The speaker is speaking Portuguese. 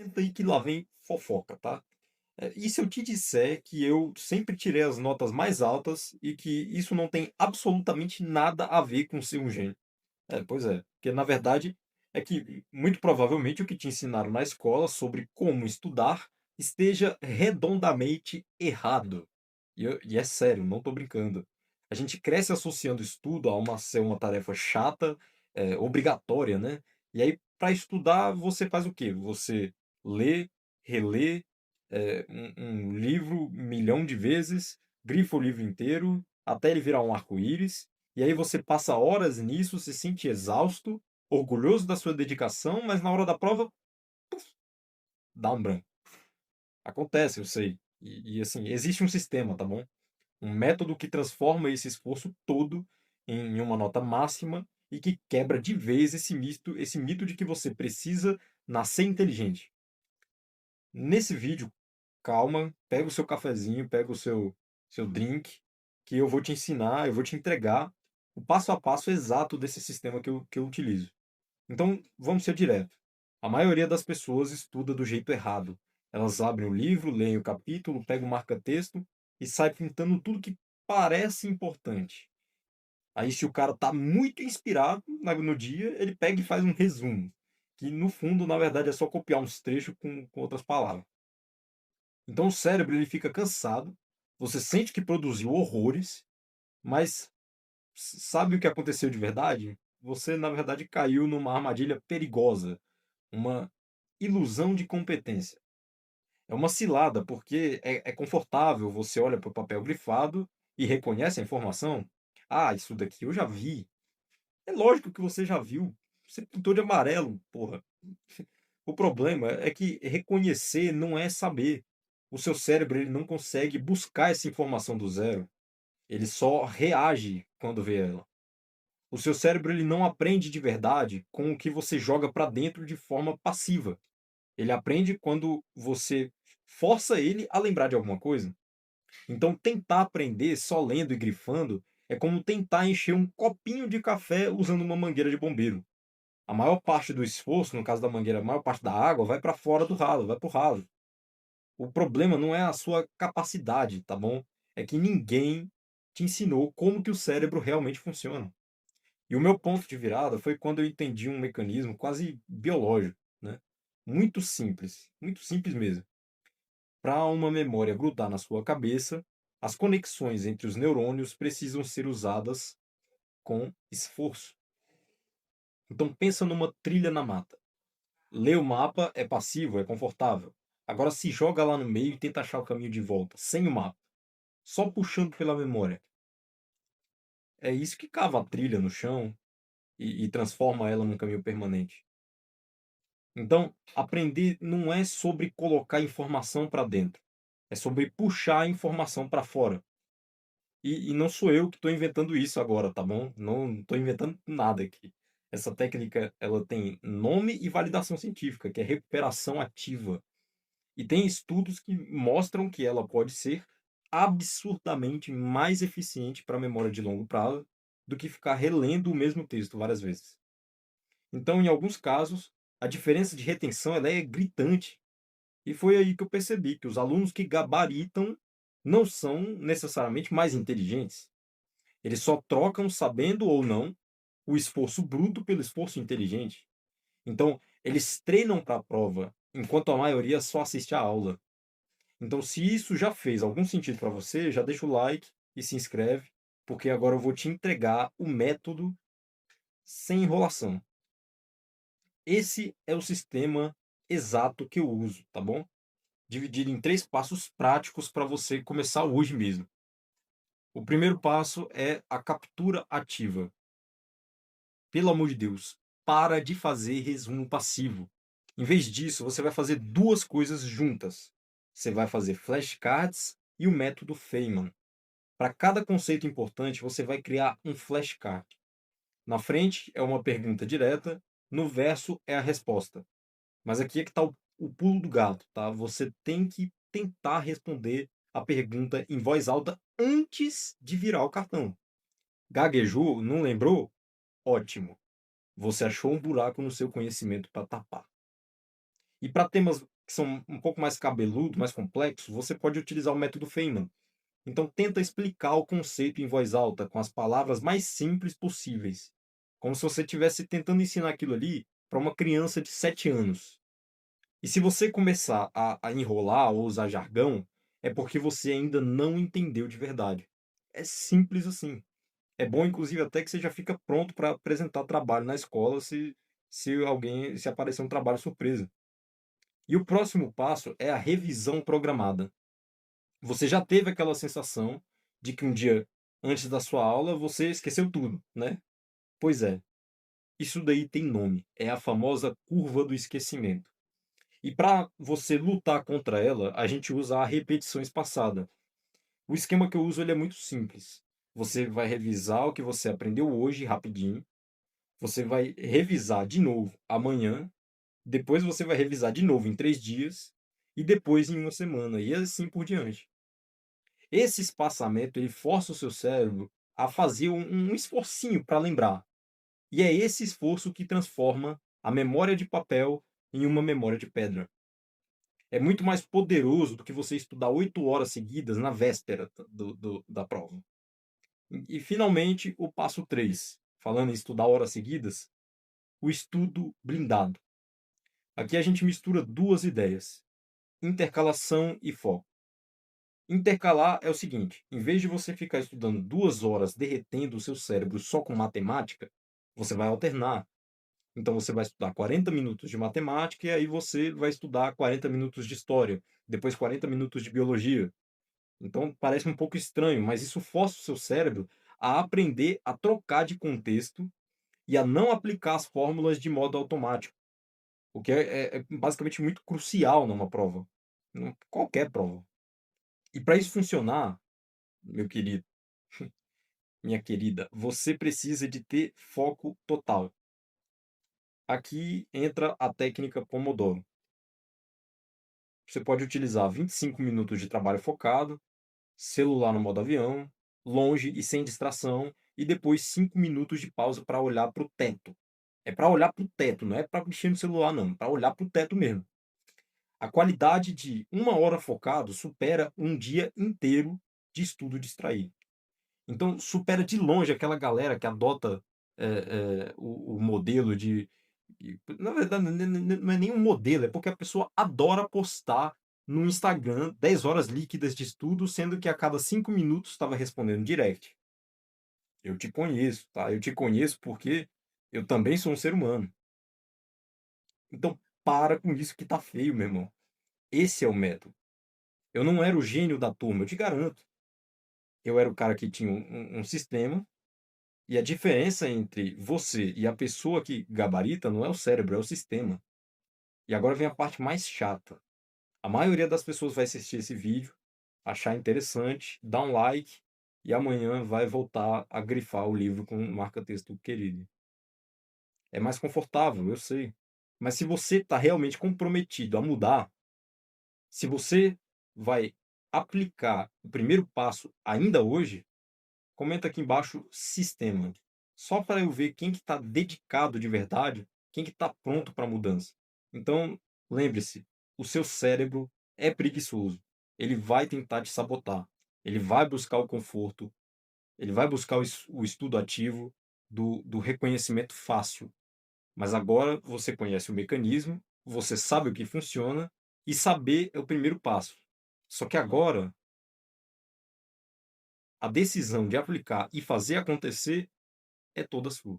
Senta aí que lá vem fofoca, tá? E se eu te disser que eu sempre tirei as notas mais altas e que isso não tem absolutamente nada a ver com ser um gênio? Pois é, porque na verdade é que muito provavelmente o que te ensinaram na escola sobre como estudar esteja redondamente errado. E é sério, não tô brincando. A gente cresce associando estudo a ser uma tarefa chata, obrigatória, né? E aí, para estudar, você faz o quê? Você lê, relê, um livro 1 milhão de vezes, grifa o livro inteiro, até ele virar um arco-íris, e aí você passa horas nisso, se sente exausto, orgulhoso da sua dedicação, mas na hora da prova, dá um branco. Acontece, eu sei. Assim, existe um sistema, tá bom? Um método que transforma esse esforço todo em uma nota máxima e que quebra de vez esse mito de que você precisa nascer inteligente. Nesse vídeo, calma, pega o seu cafezinho, pega o seu drink, que eu vou te ensinar, eu vou te entregar o passo a passo exato desse sistema que eu utilizo. Então, vamos ser direto. A maioria das pessoas estuda do jeito errado. Elas abrem o livro, leem o capítulo, pegam o marca-texto e saem pintando tudo que parece importante. Aí, se o cara tá muito inspirado no dia, ele pega e faz um resumo, que no fundo, na verdade, é só copiar uns trechos com outras palavras. Então, o cérebro ele fica cansado, você sente que produziu horrores, mas sabe o que aconteceu de verdade? Você, na verdade, caiu numa armadilha perigosa, uma ilusão de competência. É uma cilada, porque é confortável, você olha para o papel grifado e reconhece a informação. Ah, isso daqui eu já vi. É lógico que você já viu. Você pintou de amarelo, porra. O problema é que reconhecer não é saber. O seu cérebro ele não consegue buscar essa informação do zero. Ele só reage quando vê ela. O seu cérebro ele não aprende de verdade com o que você joga para dentro de forma passiva. Ele aprende quando você força ele a lembrar de alguma coisa. Então, tentar aprender só lendo e grifando é como tentar encher um copinho de café usando uma mangueira de bombeiro. A maior parte do esforço, no caso da mangueira, a maior parte da água vai para fora do ralo, vai para o ralo. O problema não é a sua capacidade, tá bom? É que ninguém te ensinou como que o cérebro realmente funciona. E o meu ponto de virada foi quando eu entendi um mecanismo quase biológico, né? Muito simples mesmo. Para uma memória grudar na sua cabeça, as conexões entre os neurônios precisam ser usadas com esforço. Então pensa numa trilha na mata. Ler o mapa é passivo, é confortável. Agora se joga lá no meio e tenta achar o caminho de volta, sem o mapa, só puxando pela memória. É isso que cava a trilha no chão e transforma ela num caminho permanente. Então, aprender não é sobre colocar informação para dentro, é sobre puxar a informação para fora. E não sou eu que estou inventando isso agora, tá bom? Não estou inventando nada aqui. Essa técnica, ela tem nome e validação científica, que é recuperação ativa. E tem estudos que mostram que ela pode ser absurdamente mais eficiente para a memória de longo prazo do que ficar relendo o mesmo texto várias vezes. Então, em alguns casos, a diferença de retenção ela é gritante. E foi aí que eu percebi que os alunos que gabaritam não são necessariamente mais inteligentes. Eles só trocam, sabendo ou não, o esforço bruto pelo esforço inteligente. Então, eles treinam para a prova, enquanto a maioria só assiste a aula. Então, se isso já fez algum sentido para você, já deixa o like e se inscreve, porque agora eu vou te entregar o método sem enrolação. Esse é o sistema exato que eu uso, tá bom? Dividido em 3 passos práticos para você começar hoje mesmo. O primeiro passo é a captura ativa. Pelo amor de Deus, para de fazer resumo passivo. Em vez disso, você vai fazer 2 coisas juntas. Você vai fazer flashcards e o método Feynman. Para cada conceito importante, você vai criar um flashcard. Na frente é uma pergunta direta, no verso é a resposta. Mas aqui é que está o pulo do gato, tá? Você tem que tentar responder a pergunta em voz alta antes de virar o cartão. Gaguejou? Não lembrou? Ótimo. Você achou um buraco no seu conhecimento para tapar. E para temas que são um pouco mais cabeludo, mais complexos, você pode utilizar o método Feynman. Então tenta explicar o conceito em voz alta, com as palavras mais simples possíveis, como se você estivesse tentando ensinar aquilo ali para uma criança de 7 anos. E se você começar a enrolar ou usar jargão, é porque você ainda não entendeu de verdade. É simples assim. É bom, inclusive, até que você já fica pronto para apresentar trabalho na escola se aparecer um trabalho surpresa. E o próximo passo é a revisão programada. Você já teve aquela sensação de que um dia antes da sua aula você esqueceu tudo, né? Pois é, isso daí tem nome. É a famosa curva do esquecimento. E para você lutar contra ela, a gente usa a repetição espaçada. O esquema que eu uso ele é muito simples. Você vai revisar o que você aprendeu hoje rapidinho, você vai revisar de novo amanhã, depois você vai revisar de novo em 3 dias e depois em uma semana, e assim por diante. Esse espaçamento ele força o seu cérebro a fazer um esforcinho para lembrar. E é esse esforço que transforma a memória de papel em uma memória de pedra. É muito mais poderoso do que você estudar 8 horas seguidas na véspera da prova. E, finalmente, o passo 3, falando em estudar horas seguidas, o estudo blindado. Aqui a gente mistura duas ideias: intercalação e foco. Intercalar é o seguinte: em vez de você ficar estudando 2 horas derretendo o seu cérebro só com matemática, você vai alternar. Então você vai estudar 40 minutos de matemática e aí você vai estudar 40 minutos de história, depois 40 minutos de biologia. Então parece um pouco estranho, mas isso força o seu cérebro a aprender a trocar de contexto e a não aplicar as fórmulas de modo automático, o que é basicamente muito crucial numa prova, qualquer prova. E para isso funcionar, meu querido, minha querida, você precisa de ter foco total. Aqui entra a técnica Pomodoro. Você pode utilizar 25 minutos de trabalho focado, celular no modo avião, longe e sem distração, e depois 5 minutos de pausa para olhar para o teto. É para olhar para o teto, não é para mexer no celular, não, para olhar para o teto mesmo. A qualidade de 1 hora focado supera um dia inteiro de estudo distraído. Então, supera de longe aquela galera que adota o modelo de. Na verdade, não é nem um modelo, é porque a pessoa adora postar no Instagram 10 horas líquidas de estudo, sendo que a cada 5 minutos estava respondendo direct. Eu te conheço, tá? Eu te conheço porque eu também sou um ser humano. Então, para com isso que tá feio, meu irmão. Esse é o método. Eu não era o gênio da turma, eu te garanto. Eu era o cara que tinha um sistema. E a diferença entre você e a pessoa que gabarita não é o cérebro, é o sistema. E agora vem a parte mais chata. A maioria das pessoas vai assistir esse vídeo, achar interessante, dar um like e amanhã vai voltar a grifar o livro com marca-texto querido. É mais confortável, eu sei. Mas se você está realmente comprometido a mudar, se você vai aplicar o primeiro passo ainda hoje, comenta aqui embaixo sistema. Só para eu ver quem que está dedicado de verdade, quem que está pronto para a mudança. Então, lembre-se, o seu cérebro é preguiçoso. Ele vai tentar te sabotar. Ele vai buscar o conforto. Ele vai buscar o estudo ativo do reconhecimento fácil. Mas agora você conhece o mecanismo, você sabe o que funciona e saber é o primeiro passo. Só que agora a decisão de aplicar e fazer acontecer é toda sua.